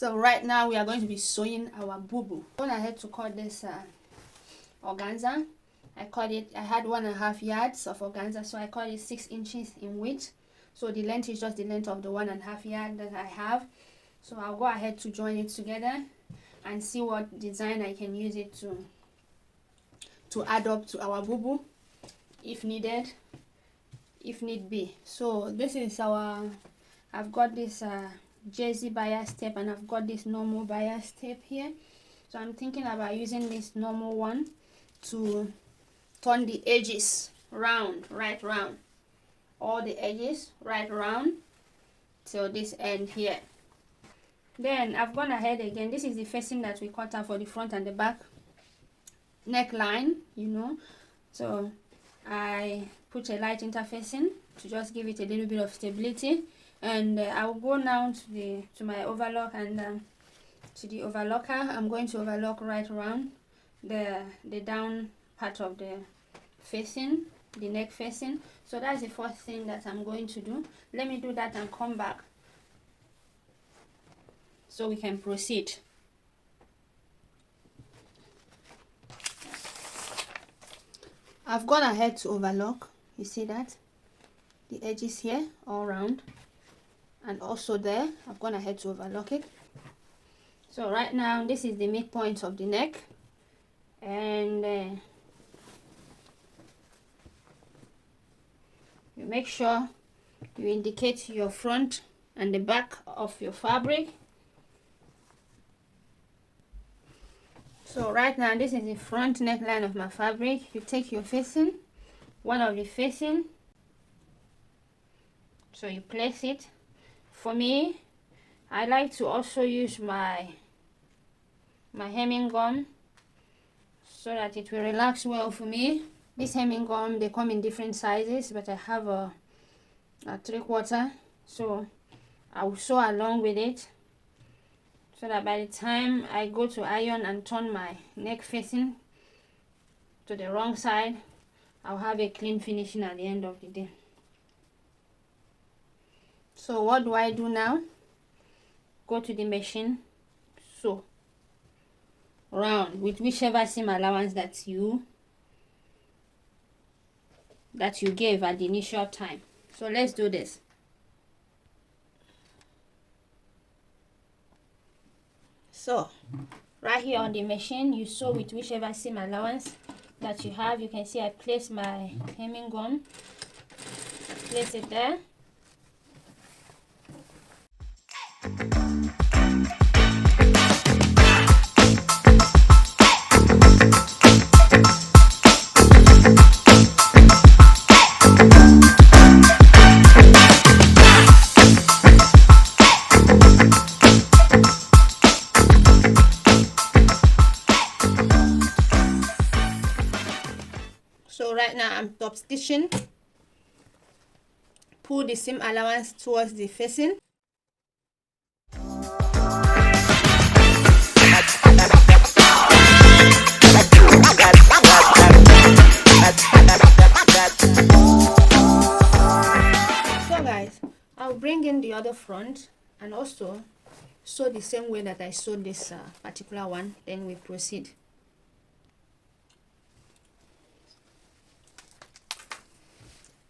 So right now we are going to be sewing our boubou. I'm going ahead to cut this organza. I had 1.5 yards of organza, so I cut it 6 inches in width. So the length is just the length of the 1.5 yard that I have. So I'll go ahead to join it together and see what design I can use it to add up to our boubou if needed, if need be. So this is I've got this jersey bias tape, and I've got this normal bias tape here. So I'm thinking about using this normal one to turn the edges round, right round, all the edges right round till this end here. Then I've gone ahead again. This is the facing that we cut out for the front and the back neckline, you know. So I put a light interfacing to just give it a little bit of stability. And I'll go now to my overlock, and to the overlocker I'm going to overlock right around the down part of the facing, the neck facing. So that's the first thing that I'm going to do. Let me do that and come back so we can proceed. I've gone ahead to overlock, you see that, the edges here all round, and also there I've gone ahead to overlock it. So right now this is the midpoint of the neck, and you make sure you indicate your front and the back of your fabric. So right now this is the front neckline of my fabric. You take your facing, one of the facing, so you place it. For me, I like to also use my hemming gum so that it will relax well for me. This hemming gum, they come in different sizes, but I have a 3/4, so I will sew along with it, so that by the time I go to iron and turn my neck facing to the wrong side, I'll have a clean finishing at the end of the day. So what do I do now? Go to the machine, sew round with whichever seam allowance that you gave at the initial time. So let's do this. So right here on the machine, you sew with whichever seam allowance that you have. You can see I place my hemming gum, place it there. So right now I'm top stitching. Pull the seam allowance towards the facing. So guys, I'll bring in the other front and also sew the same way that I sewed this particular one. Then we proceed.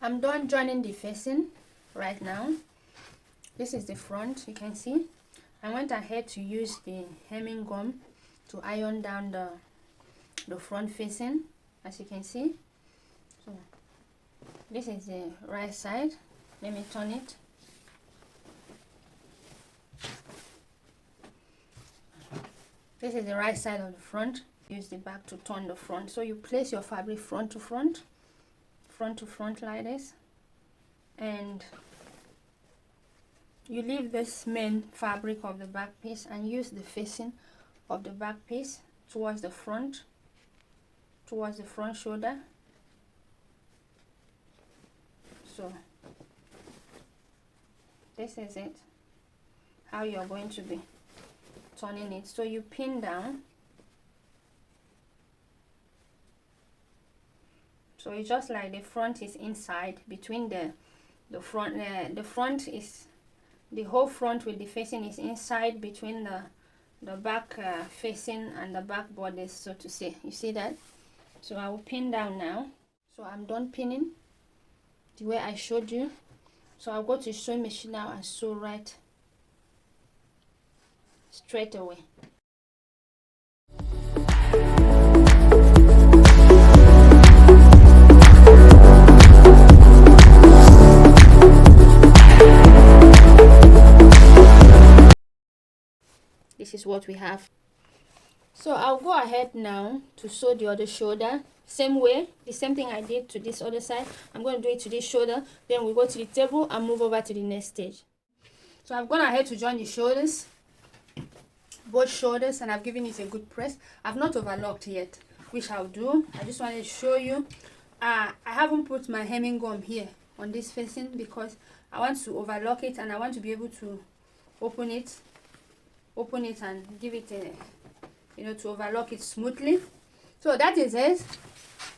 I'm done joining the facing right now. This is the front, you can see. I went ahead to use the hemming gum to iron down the front facing, as you can see. So this is the right side. Let me turn it. This is the right side of the front. Use the back to turn the front. So you place your fabric front to front like this, and you leave this main fabric of the back piece and use the facing of the back piece towards the front shoulder. So this is it, how you're going to be turning it. So you pin down. So it's just like the front is inside between the front is the whole front with the facing is inside between the back facing and the back borders, so to say. You see that? So I will pin down now. So I'm done pinning the way I showed you. So I'll go to sewing machine now and sew right straight away. This is what we have. So I'll go ahead now to sew the other shoulder. Same way, the same thing I did to this other side. I'm going to do it to this shoulder. Then we go to the table and move over to the next stage. So I've gone ahead to join the shoulders, both shoulders, and I've given it a good press. I've not overlocked yet, which I'll do. I just wanted to show you. I haven't put my hemming gum here on this facing because I want to overlock it and I want to be able to open it and give it a, you know, to overlock it smoothly. So that is it,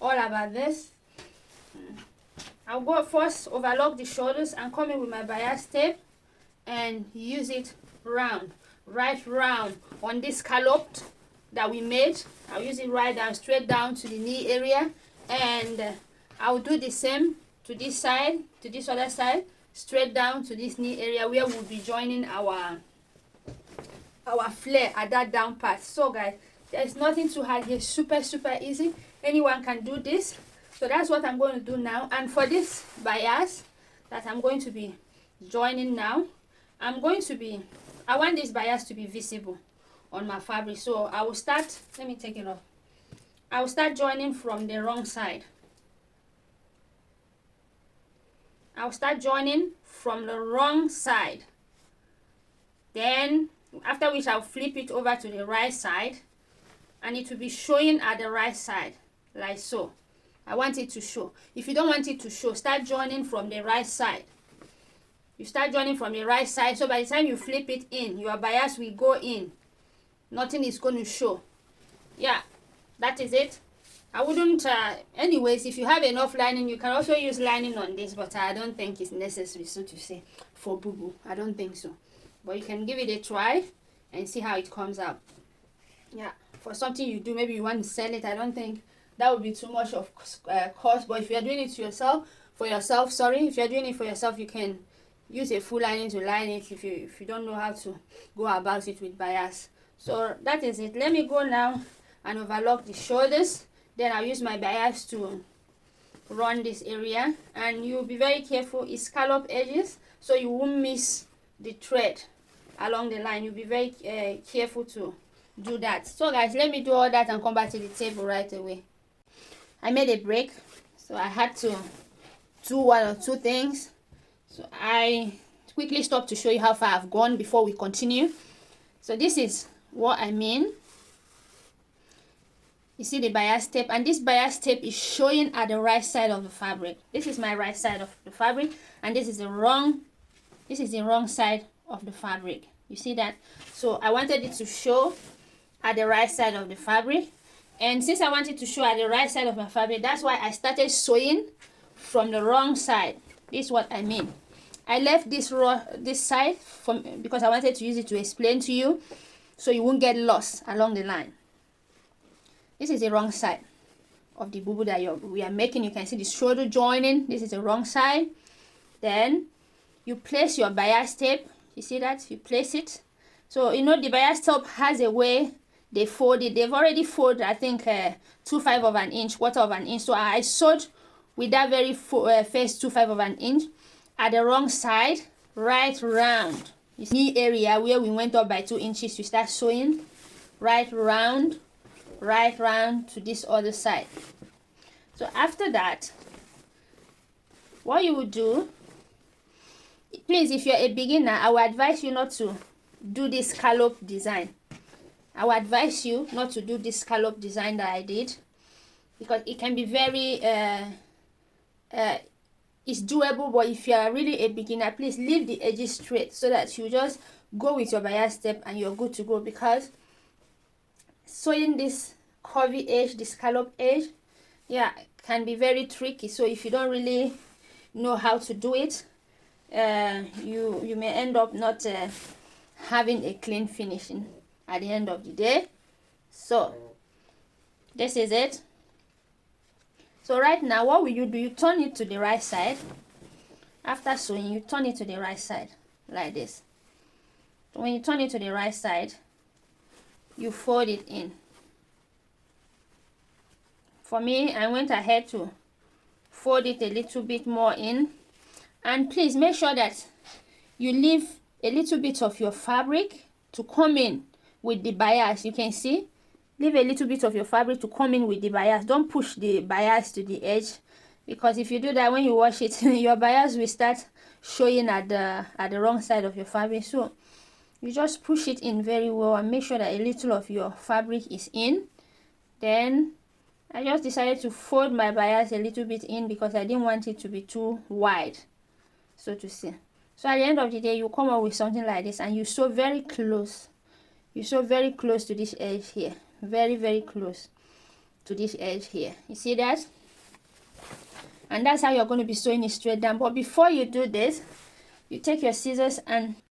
all about this. I'll go first overlock the shoulders and come in with my bias tape and use it round, right round on this scallop that we made. I'll use it right down, straight down to the knee area, and I'll do the same to this side, to this other side, straight down to this knee area where we'll be joining our flare at that down part. So guys, there's nothing too hard here, super easy. Anyone can do this. So that's what I'm going to do now. And for this bias that I'm going to be joining now, I want this bias to be visible on my fabric. So I will start, let me take it off. I will start joining from the wrong side. I'll start joining from the wrong side. Then after which I'll flip it over to the right side, and it will be showing at the right side, like so. I want it to show. If you don't want it to show, start joining from the right side. You start joining from the right side, so by the time you flip it in, your bias will go in. Nothing is going to show. Yeah, that is it. I wouldn't, anyways, if you have enough lining, you can also use lining on this, but I don't think it's necessary, so to say, for boo-boo. I don't think so. But you can give it a try and see how it comes out. Yeah, for something you do, maybe you want to sell it, I don't think that would be too much of cost. But if you're doing it to yourself, if you're doing it for yourself, you can use a full lining to line it if you don't know how to go about it with bias. So that is it. Let me go now and overlock the shoulders. Then I'll use my bias to run this area, and you'll be very careful. It's scallop edges, so you won't miss the thread along the line. You'll be very careful to do that. So guys, let me do all that and come back to the table right away. I made a break, so I had to do one or two things. So I quickly stopped to show you how far I've gone before we continue. So this is what I mean. You see the bias tape, and this bias tape is showing at the right side of the fabric. This is my right side of the fabric, and this is the wrong side of the fabric. You see that? So I wanted it to show at the right side of the fabric, and since I wanted to show at the right side of my fabric, that's why I started sewing from the wrong side. This is what I mean. I left this side because I wanted to use it to explain to you, so you won't get lost along the line. This is the wrong side of the boo-boo that we are making. You can see the shoulder joining. This is the wrong side. Then you place your bias tape. You see that? You place it. So you know the bias tape has a way they fold it. They've already folded, I think, 2/5 of an inch, quarter of an inch. So I sewed with that very first 2/5 of an inch at the wrong side, right round. You see area where we went up by 2 inches. You start sewing right round to this other side. So after that, what you would do, please, if you're a beginner, I would advise you not to do this scallop design. I would advise you not to do this scallop design that I did, because it can be very it's doable. But if you are really a beginner, please leave the edges straight so that you just go with your bias tape and you're good to go. Because sewing this curvy edge, the scallop edge, yeah, can be very tricky. So if you don't really know how to do it, you may end up not having a clean finishing at the end of the day. So this is it. So right now, what will you do? You turn it to the right side. After sewing, you turn it to the right side like this. So when you turn it to the right side, you fold it in. For me, I went ahead to fold it a little bit more in. And please make sure that you leave a little bit of your fabric to come in with the bias. You can see, leave a little bit of your fabric to come in with the bias. Don't push the bias to the edge, because if you do that, when you wash it, your bias will start showing at the wrong side of your fabric. So you just push it in very well and make sure that a little of your fabric is in. Then I just decided to fold my bias a little bit in because I didn't want it to be too wide, so to say. So at the end of the day, you come up with something like this, and you sew very close. You sew very close to this edge here. Very, very close to this edge here. You see that? And that's how you're going to be sewing it straight down. But before you do this, you take your scissors and